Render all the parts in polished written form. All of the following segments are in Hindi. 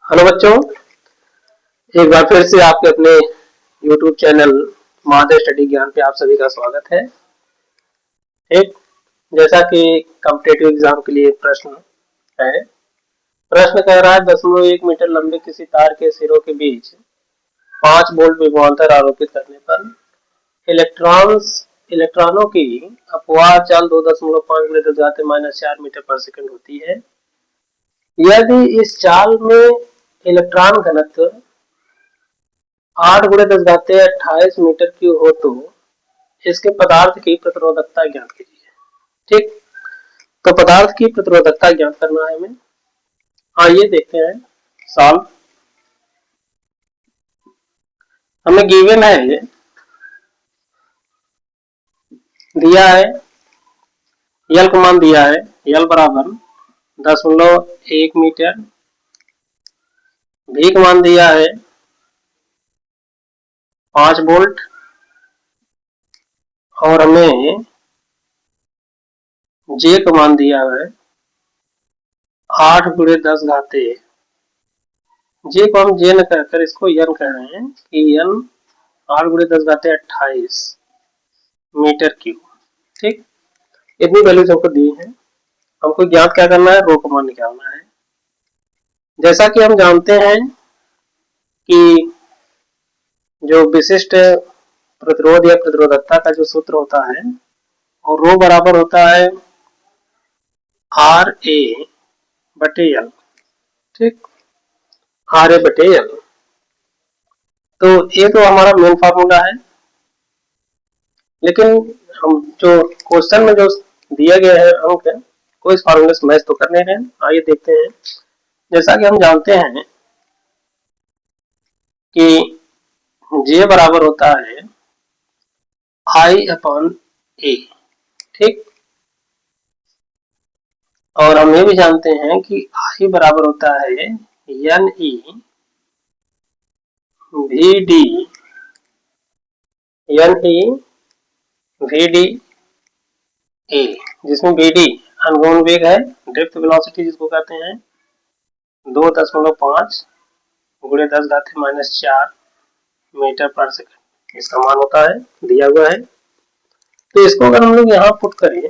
हेलो बच्चों, एक बार फिर से आपके अपने YouTube चैनल महादेव स्टडी ज्ञान पे आप सभी का स्वागत है। एक जैसा कि कॉम्पिटिटिव एग्जाम के लिए प्रश्न है। प्रश्न कह रहा है 0.1 मीटर लंबे किसी तार के सिरों के बीच 5 वोल्ट विभवांतर आरोपित करने पर इलेक्ट्रॉनों की अपवाह चाल 2.5 × 10⁻⁻⁴ मीटर पर सेकंड होती है। यदि इस चाल में इलेक्ट्रॉन घनत्व 8 × 10⁻28 मीटर क्यूब हो तो इसके पदार्थ की प्रतिरोधकता ज्ञात कीजिए। ठीक, तो पदार्थ की प्रतिरोधकता ज्ञात करना है हमें। आइए देखते हैं सॉल्व। हमें गिवन है, दिया है यल को मान दिया है, यल बराबर 0.1 मीटर, भी का मान दिया है 5 वोल्ट और हमें जे का मान दिया है 8 × 10⁻। जे को हम जे न कहकर इसको यन कह रहे हैं कि यन 8 × 10⁻28 मीटर क्यूब। ठीक, इतनी वैल्यूज हमको दी है। हमको ज्ञात क्या करना है, रो का मान निकालना है। जैसा कि हम जानते हैं कि जो विशिष्ट प्रतिरोध या प्रतिरोधकता का जो सूत्र होता है और रो बराबर होता है RA/L। ठीक, RA/L। तो ये तो हमारा मेन फार्मूला है, लेकिन हम जो क्वेश्चन में जो दिया गया है अंक को इस फार्मूले से मैच तो करने हैं। आइए देखते हैं। जैसा कि हम जानते हैं कि J बराबर होता है I/A। ठीक, और हम ये भी जानते हैं कि I बराबर होता है NE/VD, NE/VDA, जिसमें VD अनुगमन वेग है, ड्रिफ्ट वेलोसिटी जिसको कहते हैं 2.5 × 10⁻⁴ मीटर पर सेकंड इसका मान होता है, दिया हुआ है। तो इसको अगर हम लोग यहाँ पुट करें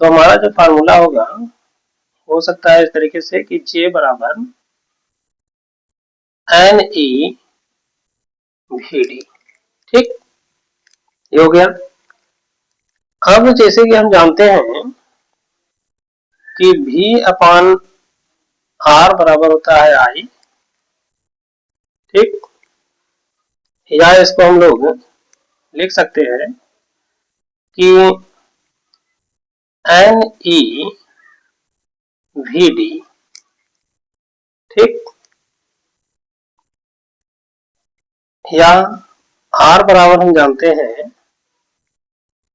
तो हमारा जो फार्मूला होगा हो सकता है इस तरीके से कि J बराबर NE/VD। ठीक, ये हो गया। अब जैसे कि हम जानते हैं कि V/R बराबर होता है I। ठीक, या इसको हम लोग लिख सकते हैं कि NE/VD। ठीक, या R बराबर हम जानते हैं,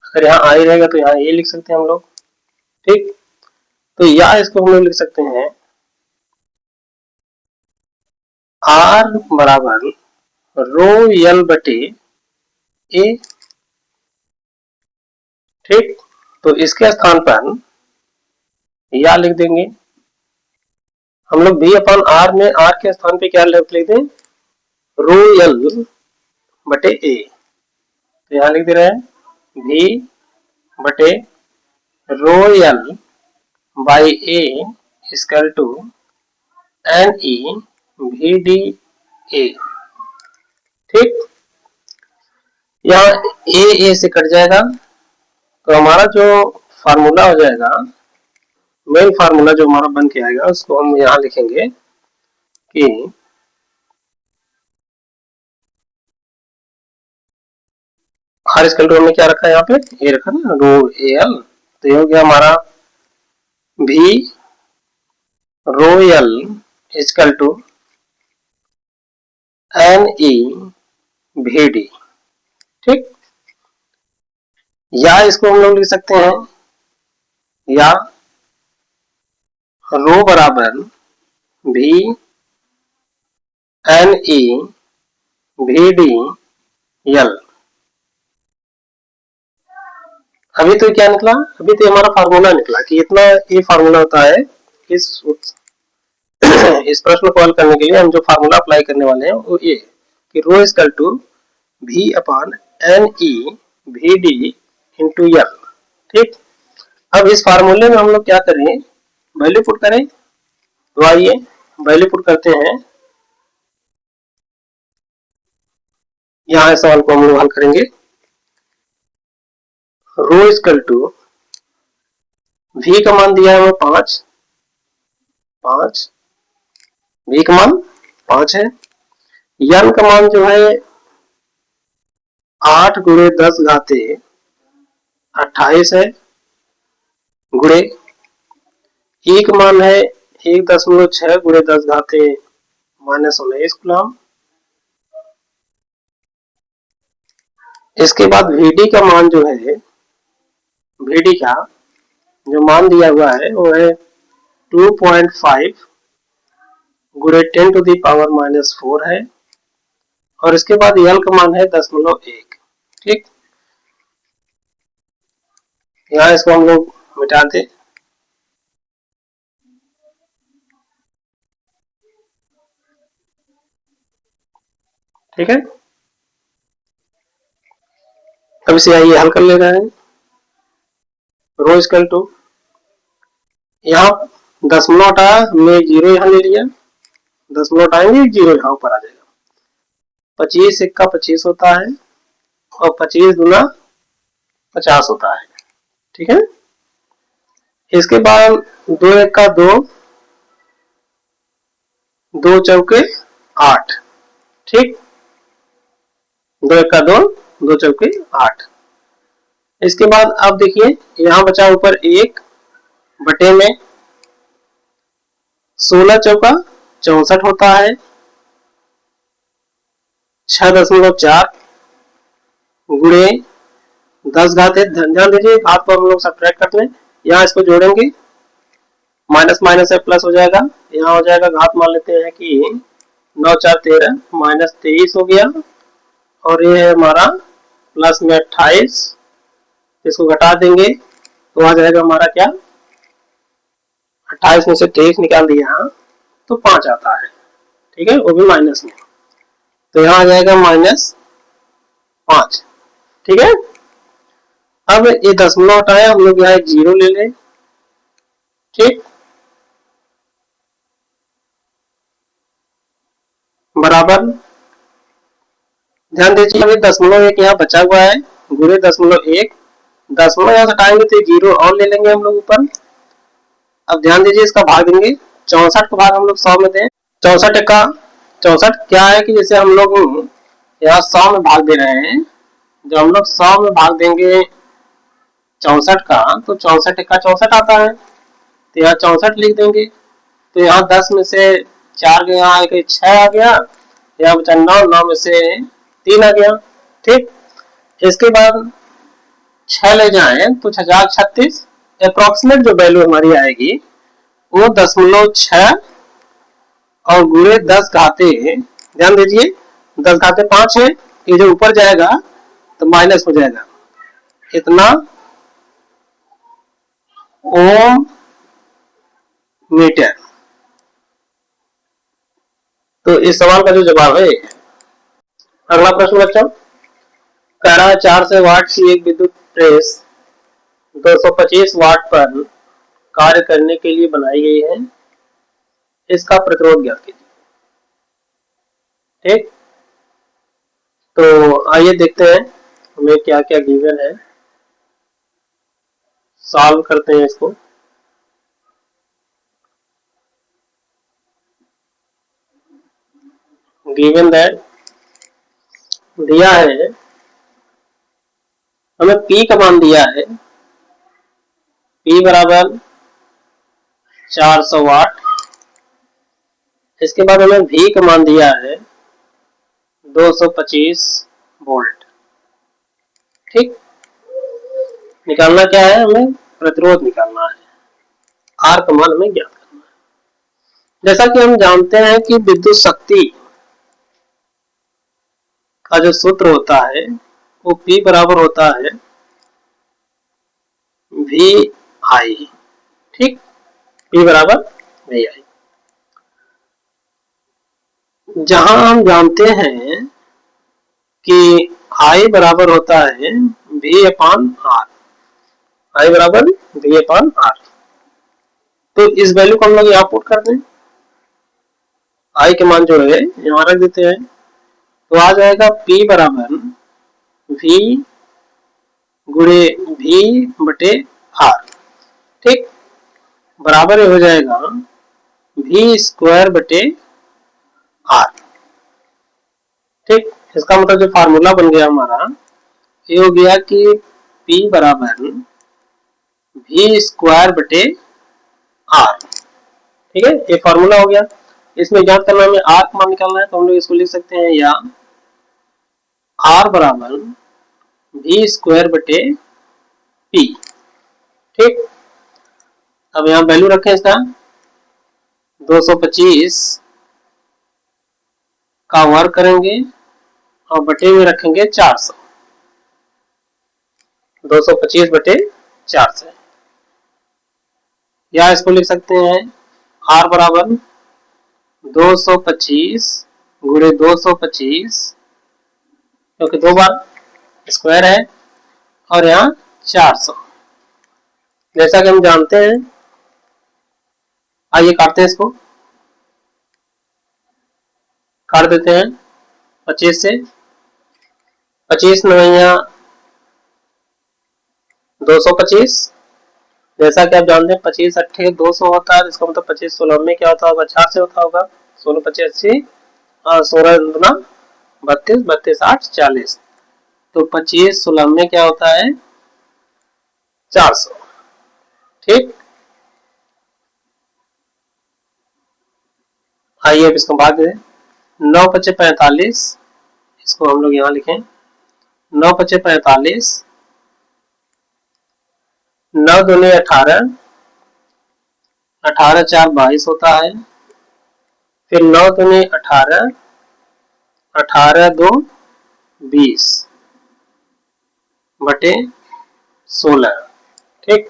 अगर यहाँ I रहेगा तो यहाँ ये लिख सकते हैं हम लोग। ठीक, तो या इसको हम लोग लिख सकते हैं R बराबर ρL/A। ठीक, तो इसके स्थान पर या लिख देंगे हम लोग। V/R में R के स्थान पे क्या लिख दें, ρL/A। तो यहाँ लिख दे रहे हैं V/ρL/A इक्वल टू NE/VDA। ठीक, यहाँ A से कट जाएगा तो हमारा जो फार्मूला हो जाएगा, मेन फार्मूला जो हमारा बन के आएगा उसको हम यहाँ लिखेंगे कि R इक्वल टू हमने क्या रखा है, यहाँ पे A रखा ना, ρL। तो ये हो गया हमारा V/ρL इक्वल टू NE/VD। ठीक, या इसको हम लोग लिख सकते हैं या रो बराबर VNE/VDL। अभी तो क्या निकला, अभी तो हमारा फार्मूला निकला कि इतना ये फार्मूला होता है इस इस प्रश्न को हल करने के लिए हम जो फार्मूला अप्लाई करने वाले हैं वो ये कि rho equal to V upon N E V D into L. ठीक, अब इस फार्मूले में हम लोग क्या करें, वैल्यू पुट करें। तो आइए वैल्यू पुट करते हैं। यहाँ सवाल को हम लोग हल करेंगे। रो इक्वल टू V का मान दिया है हमें 5, V का मान 5 है। n का मान जो है 8 गुणे 10 घाते 28 है, गुणे E का मान है 1.6 गुणे 10 घाते -19 कूलम। इसके बाद Vd का मान जो है, Vd का जो मान दिया हुआ है वो है 2.5 गुणे 10 टू दी पावर -4 है, और इसके बाद L का मान है 0.1। ठीक, यहाँ इसको हम लोग मिटा दे। ठीक है, अब इसे आइए हल कर ले रहे हैं। रो इक्वल टू यहाँ दशमलव हटाया, हमने 0 यहाँ ले लिया, दशमलव हटाएंगे 0 यहाँ ऊपर आ जाएगा। 25 एक्का 25 होता है और 25 गुना 50 होता है। ठीक है, इसके बाद 2 एक्का 2, 2 चौके 8। ठीक, 2 एक्का 2, 2 चौके 8। इसके बाद अब देखिए यहाँ बचा ऊपर 1 बटे में 16 चौका 64 होता है, 6.4 गुणे 10 घाते, ध्यान दीजिए घात को हम लोग सब्ट्रैक्ट करते हैं। यहाँ इसको जोड़ेंगे, माइनस माइनस से प्लस हो जाएगा, यहाँ हो जाएगा घात मान लेते हैं कि 9 4 13 -23 हो गया, और ये है हमारा प्लस में 28, इसको घटा देंगे तो आ जाएगा हमारा क्या, 28 में से 23 निकाल दिया तो 5 आता है। ठीक है, वो भी माइनस में, तो यहाँ आ जाएगा -5। ठीक है, अब ये दशमलव हटाया, हम लोग यहाँ 0 ले लें। ठीक, बराबर, ध्यान दीजिए अभी 0.1 यहाँ बचा हुआ है, गुणे 0.1, दशमलव यहाँ हटाएंगे तो 0 और ले लेंगे हम लोग ऊपर। अब ध्यान दीजिए इसका भाग देंगे, 64 का भाग हम लोग 100 में दें। 64 का 64 क्या है कि जैसे हम लोग यहाँ 100 में भाग दे रहे हैं, जब हम लोग 100 में भाग देंगे 64 का तो 64 का 64 आता है, तो यहाँ 64 लिख देंगे। तो यहाँ 10 में से 4 गया, यहाँ 6 आ गया, यहाँ बचा 9, 9 में से 3 आ गया। ठीक, इसके बाद 6 ले जाए तो 6036, अप्रोक्सीमेट जो वैल्यू हमारी आएगी वो 0.6 और गुणे 10 घाते, ध्यान दीजिए 10 घाते 5 है, ये जो ऊपर जाएगा तो माइनस हो जाएगा, इतना ओम मीटर। तो इस सवाल का जो जवाब है। अगला प्रश्न बच्चों कह रहा है 400 वाट की एक विद्युत प्रेस 225 वाट पर कार्य करने के लिए बनाई गई है, इसका प्रतिरोध ज्ञात कीजिए। ठीक, तो आइए देखते हैं हमें क्या क्या गिवन है, सॉल्व करते हैं इसको। गिवन दैट दिया है हमें P का मान दिया है, P बराबर 400 वाट। इसके बाद हमें V का मान दिया है 225 वोल्ट। ठीक, निकालना क्या है, हमें प्रतिरोध निकालना है, R का मान हमें ज्ञात करना है। जैसा कि हम जानते हैं कि विद्युत शक्ति का जो सूत्र होता है वो P बराबर होता है VI। ठीक, P बराबर VI। जहां हम जानते हैं कि I बराबर होता है V अपॉन R, I बराबर V अपॉन R, तो इस वैल्यू को हम लोग यहाँ पुट कर दें, I के मान जो है यहाँ रख देते हैं, तो आ जाएगा P बराबर V गुणे V बटे R, ठीक, बराबर हो जाएगा V स्क्वायर बटे R, ठीक। इसका मतलब जो फार्मूला बन गया हमारा ये हो गया कि P बराबर V स्क्वायर बटे R, ठीक है, ये फार्मूला हो गया। इसमें ज्ञात करना हमें R का मान निकालना है, तो हम लोग इसको लिख सकते हैं या R बराबर V स्क्वायर बटे P, ठीक। अब यहाँ वैल्यू रखें इसका 225 का वर्ग करेंगे और बटे में रखेंगे 400, 225 बटे 400, या इसको लिख सकते हैं R बराबर 225 गुणे 225, क्योंकि दो बार स्क्वायर है, और यहाँ 400, जैसा कि हम जानते हैं। आइए काटते हैं, इसको काट देते हैं 25 से, 25 नवैया 225, जैसा कि आप जानते हैं 25 अट्ठे 200 होता है, इसका मतलब 25 16 में क्या होता होगा 4 से होता होगा, 16 25 80 और 16 दुना 32 32 8 40, तो 25 16 में क्या होता है 400, ठीक। आइए अब इसको भाग दें, 9 पचे 45, इसको हम लोग यहाँ लिखें 9 पचे 45, 9 दूनी 18, 18 4 22 होता है, फिर 9 दूनी 18, 18 2 20 बटे 16, ठीक।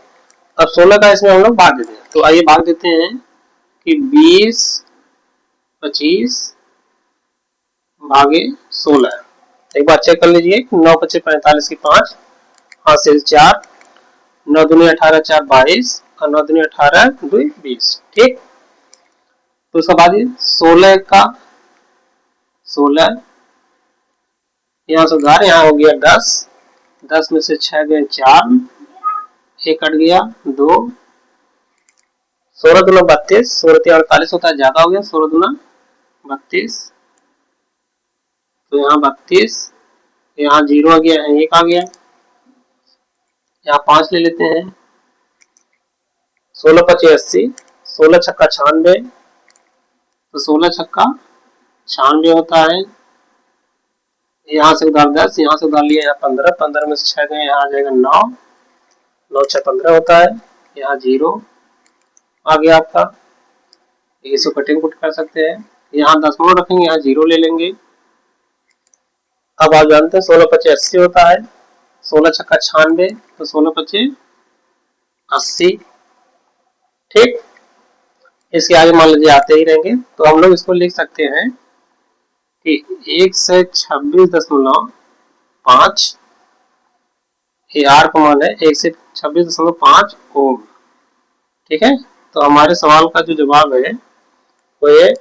अब 16 का इसमें हम लोग भाग देते हैं, तो आइए भाग देते हैं कि 20 25 भागे 16, एक बार चेक कर लीजिए, 9 पचे 45 की 5 हासिल 4, 9 दूनी 18 4 22 और 9 दूनी 18 2 20, ठीक। तो उसका बाद 16 का 16 यहाँ से उधार, यहाँ हो गया 10, 10 में से 6 गए 4, 1 कट गया 2, 16 दूना 32, 16 48 होता है, ज्यादा हो गया, 16 दूना 32, तो यहाँ 32, यहाँ 0 आ गया, 1 आ गया, यहाँ 5 ले लेते हैं, 16 पचे 80, 16 छक्का 96, तो 16 छक्का 96 होता है, यहाँ से उधार 10, यहाँ से उधार लिया यहाँ 15, 15 में से 6 गए, यहाँ आ जाएगा 9, 9 6 15 होता है, यहाँ 0 आ गया आपका, इसे कटिंग पुट कर सकते हैं, यहाँ दशमलव रखेंगे, यहाँ 0 ले लेंगे। अब आप जानते हैं 16 पचे 80 होता है, 16 छक्का 96, तो 16 पचे 80, ठीक। इसके आगे मान लीजिए आते ही रहेंगे, तो हम लोग इसको लिख सकते हैं कि 1 से 26.5, ये R का मान है 1 से 26.5 ओम, ठीक है। तो हमारे सवाल का जो जवाब है वो ये।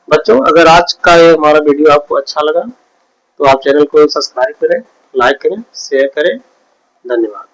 बच्चों, अगर आज का ये हमारा वीडियो आपको अच्छा लगा तो आप चैनल को सब्सक्राइब करें, लाइक करें, शेयर करें। धन्यवाद।